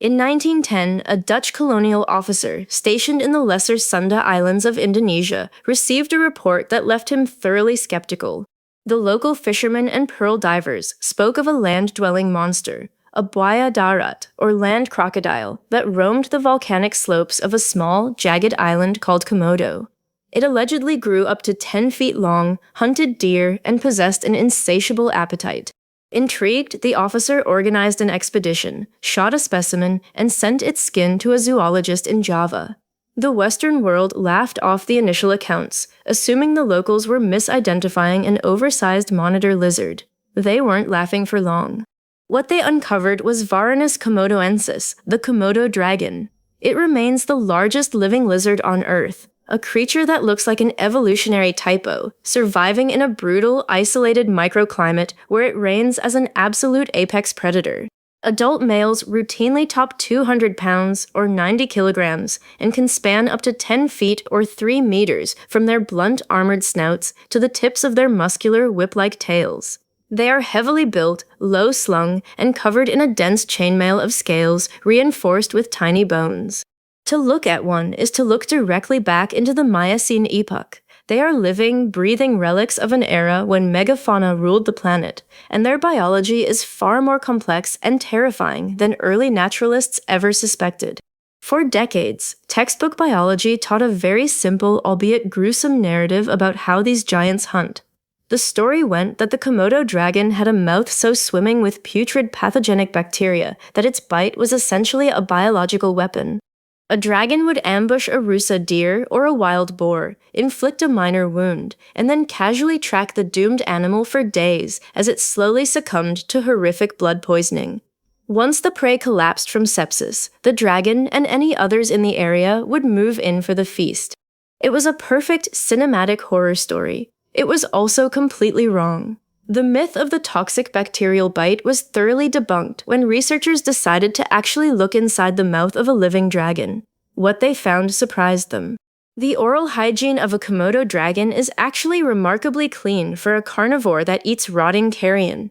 In 1910, a Dutch colonial officer stationed in the Lesser Sunda Islands of Indonesia received a report that left him thoroughly skeptical. The local fishermen and pearl divers spoke of a land-dwelling monster, a buaya darat, or land crocodile, that roamed the volcanic slopes of a small, jagged island called Komodo. It allegedly grew up to 10 feet long, hunted deer, and possessed an insatiable appetite. Intrigued, the officer organized an expedition, shot a specimen, and sent its skin to a zoologist in Java. The Western world laughed off the initial accounts, assuming the locals were misidentifying an oversized monitor lizard. They weren't laughing for long. What they uncovered was Varanus komodoensis, the Komodo dragon. It remains the largest living lizard on Earth, a creature that looks like an evolutionary typo, surviving in a brutal, isolated microclimate where it reigns as an absolute apex predator. Adult males routinely top 200 pounds or 90 kilograms and can span up to 10 feet or 3 meters from their blunt armored snouts to the tips of their muscular whip-like tails. They are heavily built, low-slung, and covered in a dense chainmail of scales reinforced with tiny bones. To look at one is to look directly back into the Miocene epoch. They are living, breathing relics of an era when megafauna ruled the planet, and their biology is far more complex and terrifying than early naturalists ever suspected. For decades, textbook biology taught a very simple, albeit gruesome narrative about how these giants hunt. The story went that the Komodo dragon had a mouth so swimming with putrid pathogenic bacteria that its bite was essentially a biological weapon. A dragon would ambush a rusa deer or a wild boar, inflict a minor wound, and then casually track the doomed animal for days as it slowly succumbed to horrific blood poisoning. Once the prey collapsed from sepsis, the dragon and any others in the area would move in for the feast. It was a perfect cinematic horror story. It was also completely wrong. The myth of the toxic bacterial bite was thoroughly debunked when researchers decided to actually look inside the mouth of a living dragon. What they found surprised them. The oral hygiene of a Komodo dragon is actually remarkably clean for a carnivore that eats rotting carrion.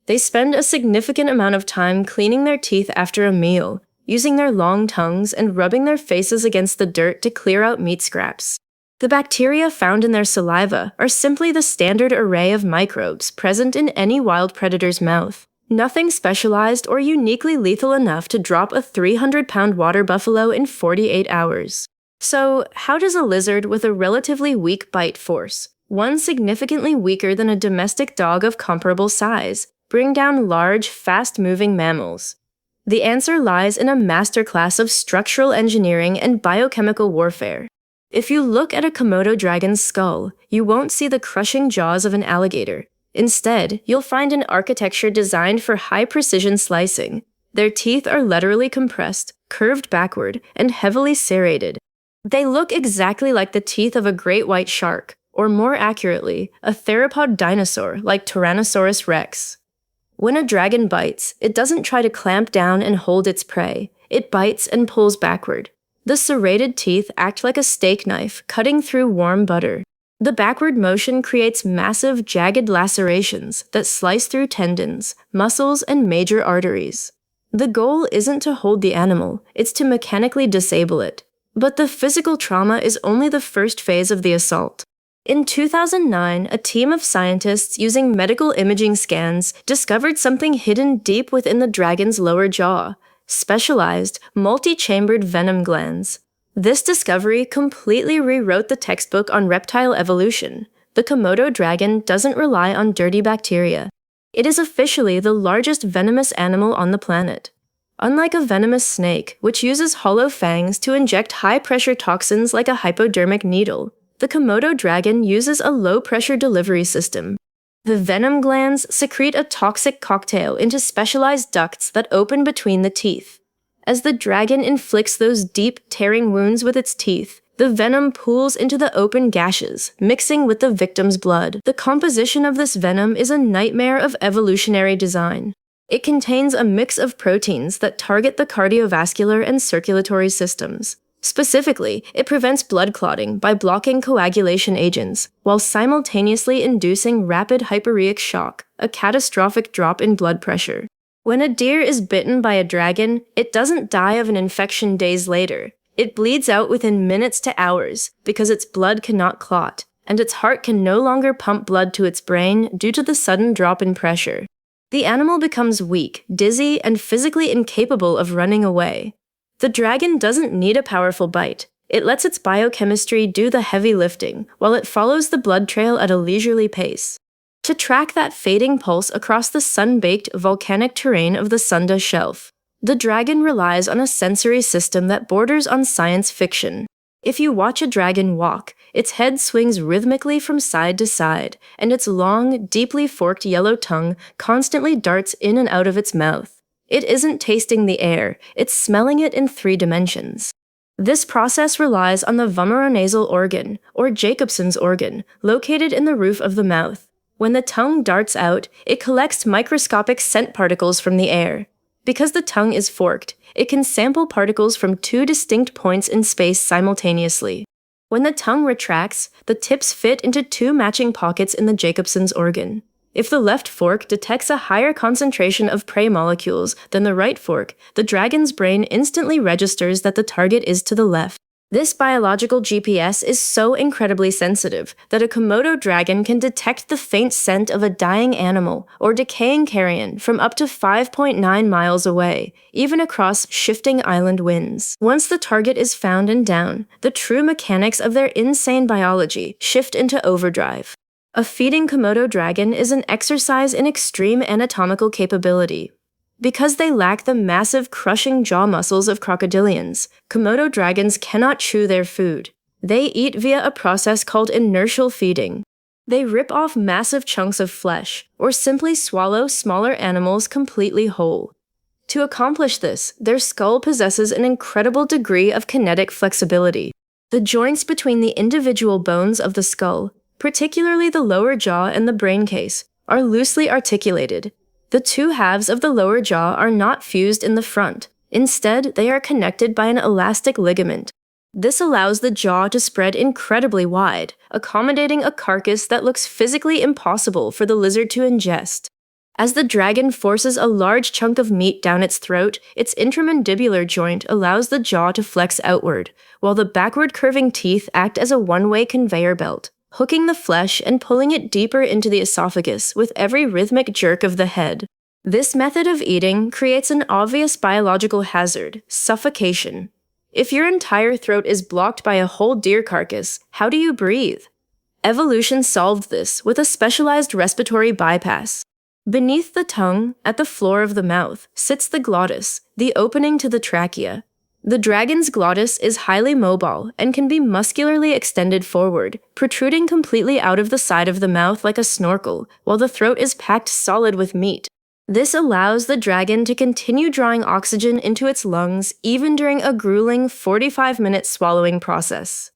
They spend a significant amount of time cleaning their teeth after a meal, using their long tongues and rubbing their faces against the dirt to clear out meat scraps. The bacteria found in their saliva are simply the standard array of microbes present in any wild predator's mouth. Nothing specialized or uniquely lethal enough to drop a 300-pound water buffalo in 48 hours. So, how does a lizard with a relatively weak bite force, one significantly weaker than a domestic dog of comparable size, bring down large, fast-moving mammals? The answer lies in a masterclass of structural engineering and biochemical warfare. If you look at a Komodo dragon's skull, you won't see the crushing jaws of an alligator. Instead, you'll find an architecture designed for high-precision slicing. Their teeth are laterally compressed, curved backward, and heavily serrated. They look exactly like the teeth of a great white shark, or more accurately, a theropod dinosaur like Tyrannosaurus rex. When a dragon bites, it doesn't try to clamp down and hold its prey. It bites and pulls backward. The serrated teeth act like a steak knife, cutting through warm butter. The backward motion creates massive, jagged lacerations that slice through tendons, muscles, and major arteries. The goal isn't to hold the animal, it's to mechanically disable it. But the physical trauma is only the first phase of the assault. In 2009, a team of scientists using medical imaging scans discovered something hidden deep within the dragon's lower jaw. Specialized, multi-chambered venom glands. This discovery completely rewrote the textbook on reptile evolution. The Komodo dragon doesn't rely on dirty bacteria. It is officially the largest venomous animal on the planet. Unlike a venomous snake, which uses hollow fangs to inject high-pressure toxins like a hypodermic needle, the Komodo dragon uses a low-pressure delivery system. The venom glands secrete a toxic cocktail into specialized ducts that open between the teeth. As the dragon inflicts those deep, tearing wounds with its teeth, the venom pools into the open gashes, mixing with the victim's blood. The composition of this venom is a nightmare of evolutionary design. It contains a mix of proteins that target the cardiovascular and circulatory systems. Specifically, it prevents blood clotting by blocking coagulation agents, while simultaneously inducing rapid hyporeic shock, a catastrophic drop in blood pressure. When a deer is bitten by a dragon, it doesn't die of an infection days later. It bleeds out within minutes to hours because its blood cannot clot, and its heart can no longer pump blood to its brain due to the sudden drop in pressure. The animal becomes weak, dizzy, and physically incapable of running away. The dragon doesn't need a powerful bite. It lets its biochemistry do the heavy lifting, while it follows the blood trail at a leisurely pace. To track that fading pulse across the sun-baked volcanic terrain of the Sunda Shelf, the dragon relies on a sensory system that borders on science fiction. If you watch a dragon walk, its head swings rhythmically from side to side, and its long, deeply forked yellow tongue constantly darts in and out of its mouth. It isn't tasting the air, it's smelling it in 3 dimensions. This process relies on the vomeronasal organ, or Jacobson's organ, located in the roof of the mouth. When the tongue darts out, it collects microscopic scent particles from the air. Because the tongue is forked, it can sample particles from 2 distinct points in space simultaneously. When the tongue retracts, the tips fit into 2 matching pockets in the Jacobson's organ. If the left fork detects a higher concentration of prey molecules than the right fork, the dragon's brain instantly registers that the target is to the left. This biological GPS is so incredibly sensitive that a Komodo dragon can detect the faint scent of a dying animal or decaying carrion from up to 5.9 miles away, even across shifting island winds. Once the target is found and down, the true mechanics of their insane biology shift into overdrive. A feeding Komodo dragon is an exercise in extreme anatomical capability. Because they lack the massive crushing jaw muscles of crocodilians, Komodo dragons cannot chew their food. They eat via a process called inertial feeding. They rip off massive chunks of flesh, or simply swallow smaller animals completely whole. To accomplish this, their skull possesses an incredible degree of kinetic flexibility. The joints between the individual bones of the skull, particularly the lower jaw and the brain case, are loosely articulated. The 2 halves of the lower jaw are not fused in the front. Instead, they are connected by an elastic ligament. This allows the jaw to spread incredibly wide, accommodating a carcass that looks physically impossible for the lizard to ingest. As the dragon forces a large chunk of meat down its throat, its intramandibular joint allows the jaw to flex outward, while the backward curving teeth act as a one-way conveyor belt, hooking the flesh and pulling it deeper into the esophagus with every rhythmic jerk of the head. This method of eating creates an obvious biological hazard: suffocation. If your entire throat is blocked by a whole deer carcass, how do you breathe? Evolution solved this with a specialized respiratory bypass. Beneath the tongue, at the floor of the mouth, sits the glottis, the opening to the trachea. The dragon's glottis is highly mobile and can be muscularly extended forward, protruding completely out of the side of the mouth like a snorkel, while the throat is packed solid with meat. This allows the dragon to continue drawing oxygen into its lungs even during a grueling 45-minute swallowing process.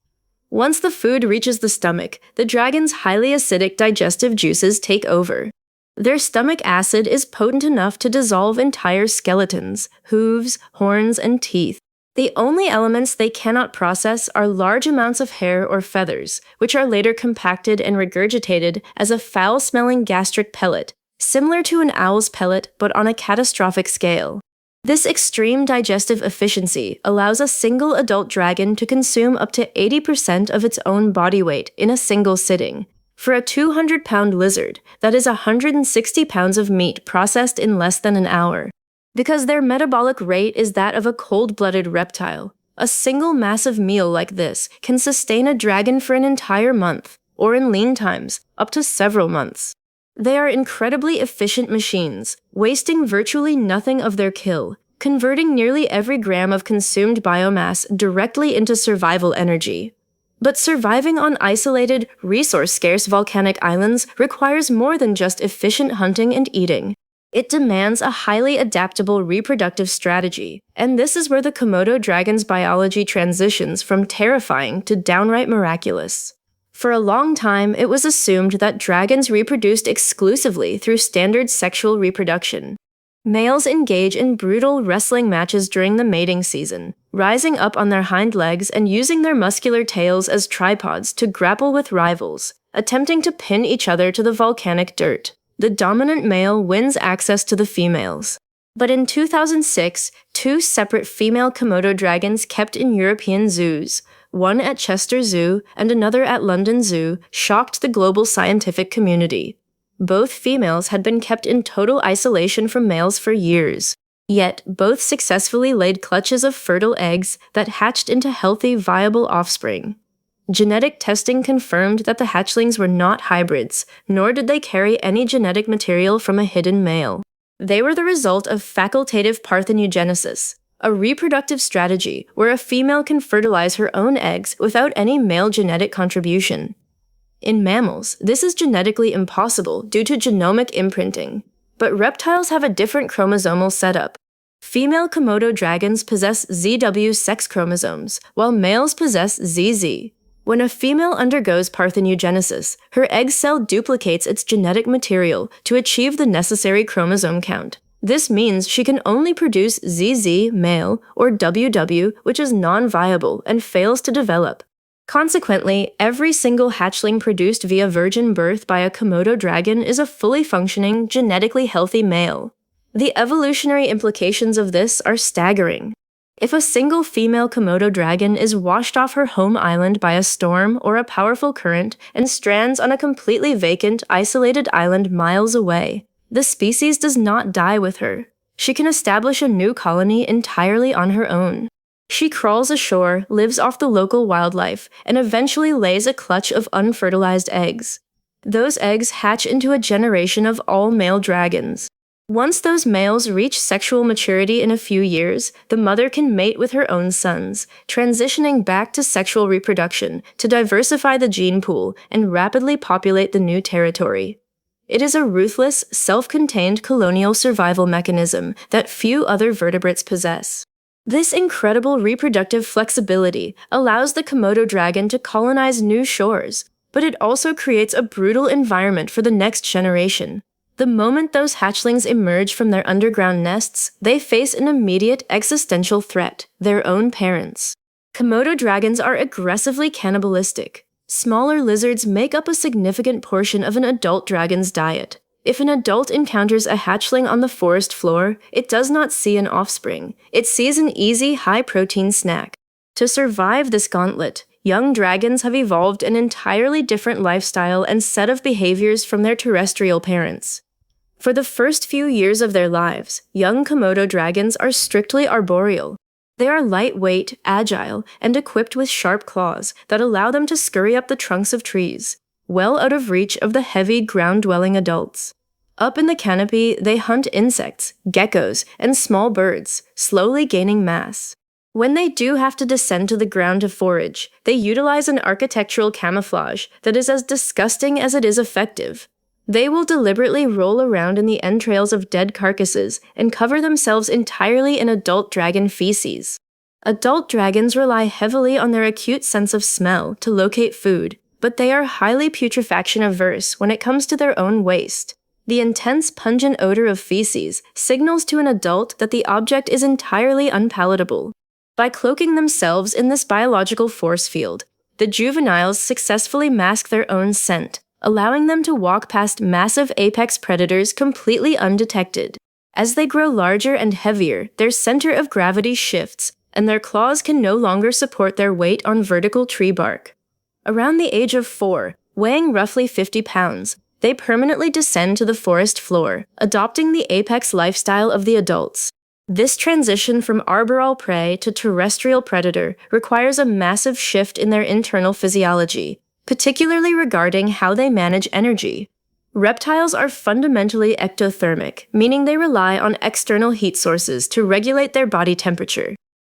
Once the food reaches the stomach, the dragon's highly acidic digestive juices take over. Their stomach acid is potent enough to dissolve entire skeletons, hooves, horns, and teeth. The only elements they cannot process are large amounts of hair or feathers, which are later compacted and regurgitated as a foul-smelling gastric pellet, similar to an owl's pellet but on a catastrophic scale. This extreme digestive efficiency allows a single adult dragon to consume up to 80% of its own body weight in a single sitting. For a 200-pound lizard, that is 160 pounds of meat processed in less than an hour. Because their metabolic rate is that of a cold-blooded reptile, a single massive meal like this can sustain a dragon for an entire month, or in lean times, up to several months. They are incredibly efficient machines, wasting virtually nothing of their kill, converting nearly every gram of consumed biomass directly into survival energy. But surviving on isolated, resource-scarce volcanic islands requires more than just efficient hunting and eating. It demands a highly adaptable reproductive strategy, and this is where the Komodo dragon's biology transitions from terrifying to downright miraculous. For a long time, it was assumed that dragons reproduced exclusively through standard sexual reproduction. Males engage in brutal wrestling matches during the mating season, rising up on their hind legs and using their muscular tails as tripods to grapple with rivals, attempting to pin each other to the volcanic dirt. The dominant male wins access to the females. But in 2006, two separate female Komodo dragons kept in European zoos, one at Chester Zoo and another at London Zoo, shocked the global scientific community. Both females had been kept in total isolation from males for years. Yet, both successfully laid clutches of fertile eggs that hatched into healthy, viable offspring. Genetic testing confirmed that the hatchlings were not hybrids, nor did they carry any genetic material from a hidden male. They were the result of facultative parthenogenesis, a reproductive strategy where a female can fertilize her own eggs without any male genetic contribution. In mammals, this is genetically impossible due to genomic imprinting, but reptiles have a different chromosomal setup. Female Komodo dragons possess ZW sex chromosomes, while males possess ZZ. When a female undergoes parthenogenesis, her egg cell duplicates its genetic material to achieve the necessary chromosome count. This means she can only produce ZZ male or WW, which is non-viable and fails to develop. Consequently, every single hatchling produced via virgin birth by a Komodo dragon is a fully functioning, genetically healthy male. The evolutionary implications of this are staggering. If a single female Komodo dragon is washed off her home island by a storm or a powerful current and strands on a completely vacant, isolated island miles away, the species does not die with her. She can establish a new colony entirely on her own. She crawls ashore, lives off the local wildlife, and eventually lays a clutch of unfertilized eggs. Those eggs hatch into a generation of all-male dragons. Once those males reach sexual maturity in a few years, the mother can mate with her own sons, transitioning back to sexual reproduction to diversify the gene pool and rapidly populate the new territory. It is a ruthless, self-contained colonial survival mechanism that few other vertebrates possess. This incredible reproductive flexibility allows the Komodo dragon to colonize new shores, but it also creates a brutal environment for the next generation. The moment those hatchlings emerge from their underground nests, they face an immediate existential threat: their own parents. Komodo dragons are aggressively cannibalistic. Smaller lizards make up a significant portion of an adult dragon's diet. If an adult encounters a hatchling on the forest floor, it does not see an offspring. It sees an easy, high-protein snack. To survive this gauntlet, young dragons have evolved an entirely different lifestyle and set of behaviors from their terrestrial parents. For the first few years of their lives, young Komodo dragons are strictly arboreal. They are lightweight, agile, and equipped with sharp claws that allow them to scurry up the trunks of trees, well out of reach of the heavy, ground-dwelling adults. Up in the canopy, they hunt insects, geckos, and small birds, slowly gaining mass. When they do have to descend to the ground to forage, they utilize an architectural camouflage that is as disgusting as it is effective. They will deliberately roll around in the entrails of dead carcasses and cover themselves entirely in adult dragon feces. Adult dragons rely heavily on their acute sense of smell to locate food, but they are highly putrefaction averse when it comes to their own waste. The intense pungent odor of feces signals to an adult that the object is entirely unpalatable. By cloaking themselves in this biological force field, the juveniles successfully mask their own scent, allowing them to walk past massive apex predators completely undetected. As they grow larger and heavier, their center of gravity shifts, and their claws can no longer support their weight on vertical tree bark. Around the age of 4, weighing roughly 50 pounds, they permanently descend to the forest floor, adopting the apex lifestyle of the adults. This transition from arboreal prey to terrestrial predator requires a massive shift in their internal physiology, particularly regarding how they manage energy. Reptiles are fundamentally ectothermic, meaning they rely on external heat sources to regulate their body temperature.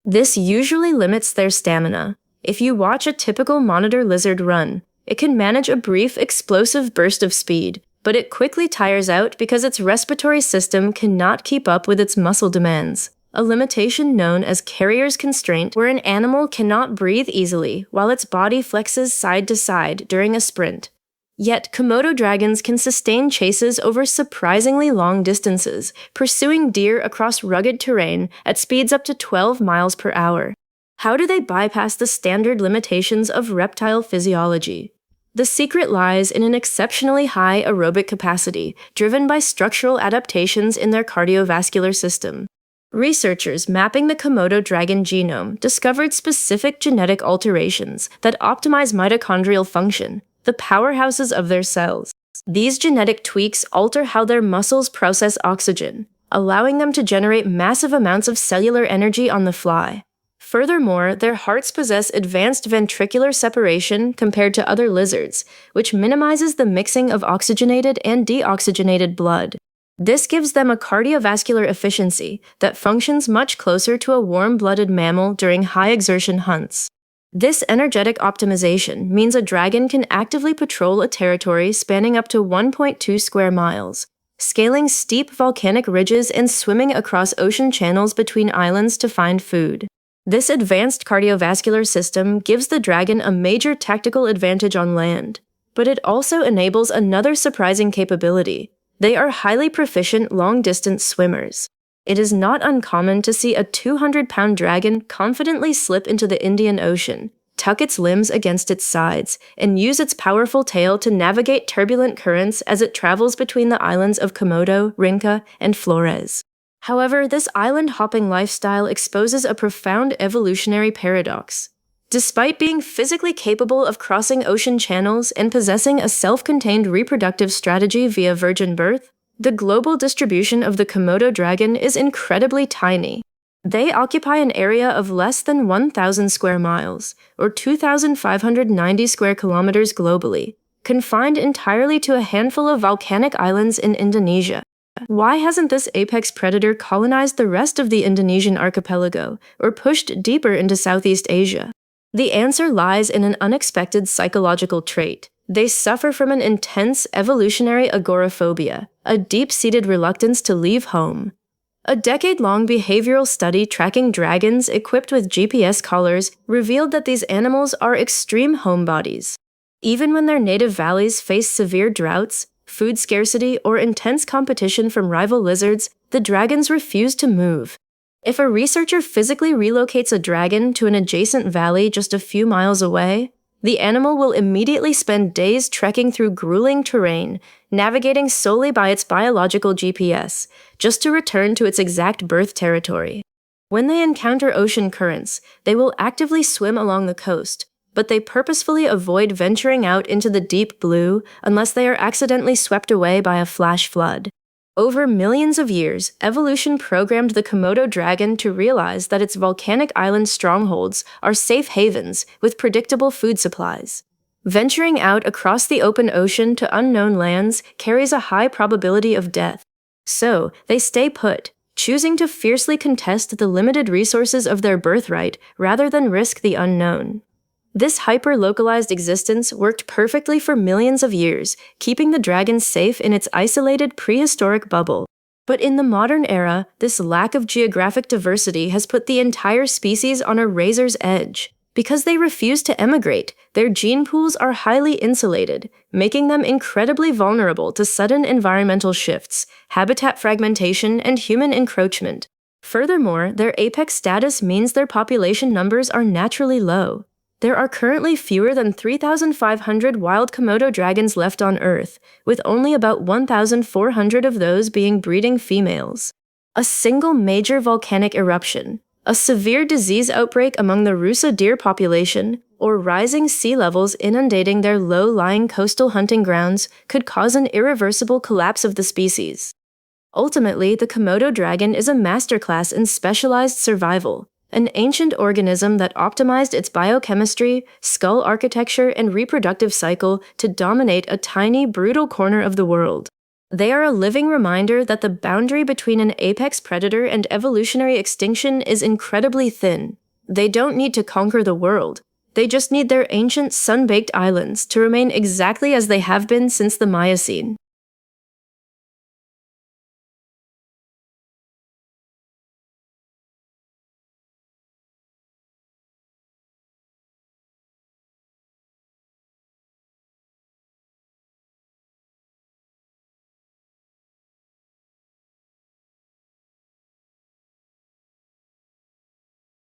This usually limits their stamina. If you watch a typical monitor lizard run, it can manage a brief, explosive burst of speed, but it quickly tires out because its respiratory system cannot keep up with its muscle demands, a limitation known as carrier's constraint, where an animal cannot breathe easily while its body flexes side to side during a sprint. Yet Komodo dragons can sustain chases over surprisingly long distances, pursuing deer across rugged terrain at speeds up to 12 miles per hour. How do they bypass the standard limitations of reptile physiology? The secret lies in an exceptionally high aerobic capacity, driven by structural adaptations in their cardiovascular system. Researchers mapping the Komodo dragon genome discovered specific genetic alterations that optimize mitochondrial function, the powerhouses of their cells. These genetic tweaks alter how their muscles process oxygen, allowing them to generate massive amounts of cellular energy on the fly. Furthermore, their hearts possess advanced ventricular separation compared to other lizards, which minimizes the mixing of oxygenated and deoxygenated blood. This gives them a cardiovascular efficiency that functions much closer to a warm-blooded mammal during high-exertion hunts. This energetic optimization means a dragon can actively patrol a territory spanning up to 1.2 square miles, scaling steep volcanic ridges and swimming across ocean channels between islands to find food. This advanced cardiovascular system gives the dragon a major tactical advantage on land, but it also enables another surprising capability. They are highly proficient long-distance swimmers. It is not uncommon to see a 200-pound dragon confidently slip into the Indian Ocean, tuck its limbs against its sides, and use its powerful tail to navigate turbulent currents as it travels between the islands of Komodo, Rinca, and Flores. However, this island-hopping lifestyle exposes a profound evolutionary paradox. Despite being physically capable of crossing ocean channels and possessing a self-contained reproductive strategy via virgin birth, the global distribution of the Komodo dragon is incredibly tiny. They occupy an area of less than 1,000 square miles, or 2,590 square kilometers globally, confined entirely to a handful of volcanic islands in Indonesia. Why hasn't this apex predator colonized the rest of the Indonesian archipelago, or pushed deeper into Southeast Asia? The answer lies in an unexpected psychological trait. They suffer from an intense evolutionary agoraphobia, a deep-seated reluctance to leave home. A decade-long behavioral study tracking dragons equipped with GPS collars revealed that these animals are extreme homebodies. Even when their native valleys face severe droughts, food scarcity, or intense competition from rival lizards, the dragons refuse to move. If a researcher physically relocates a dragon to an adjacent valley just a few miles away, the animal will immediately spend days trekking through grueling terrain, navigating solely by its biological GPS, just to return to its exact birth territory. When they encounter ocean currents, they will actively swim along the coast, but they purposefully avoid venturing out into the deep blue unless they are accidentally swept away by a flash flood. Over millions of years, evolution programmed the Komodo dragon to realize that its volcanic island strongholds are safe havens with predictable food supplies. Venturing out across the open ocean to unknown lands carries a high probability of death. So, they stay put, choosing to fiercely contest the limited resources of their birthright rather than risk the unknown. This hyper-localized existence worked perfectly for millions of years, keeping the dragon safe in its isolated prehistoric bubble. But in the modern era, this lack of geographic diversity has put the entire species on a razor's edge. Because they refuse to emigrate, their gene pools are highly insulated, making them incredibly vulnerable to sudden environmental shifts, habitat fragmentation, and human encroachment. Furthermore, their apex status means their population numbers are naturally low. There are currently fewer than 3,500 wild Komodo dragons left on Earth, with only about 1,400 of those being breeding females. A single major volcanic eruption, a severe disease outbreak among the Rusa deer population, or rising sea levels inundating their low-lying coastal hunting grounds could cause an irreversible collapse of the species. Ultimately, the Komodo dragon is a masterclass in specialized survival, an ancient organism that optimized its biochemistry, skull architecture, and reproductive cycle to dominate a tiny, brutal corner of the world. They are a living reminder that the boundary between an apex predator and evolutionary extinction is incredibly thin. They don't need to conquer the world. They just need their ancient sun-baked islands to remain exactly as they have been since the Miocene.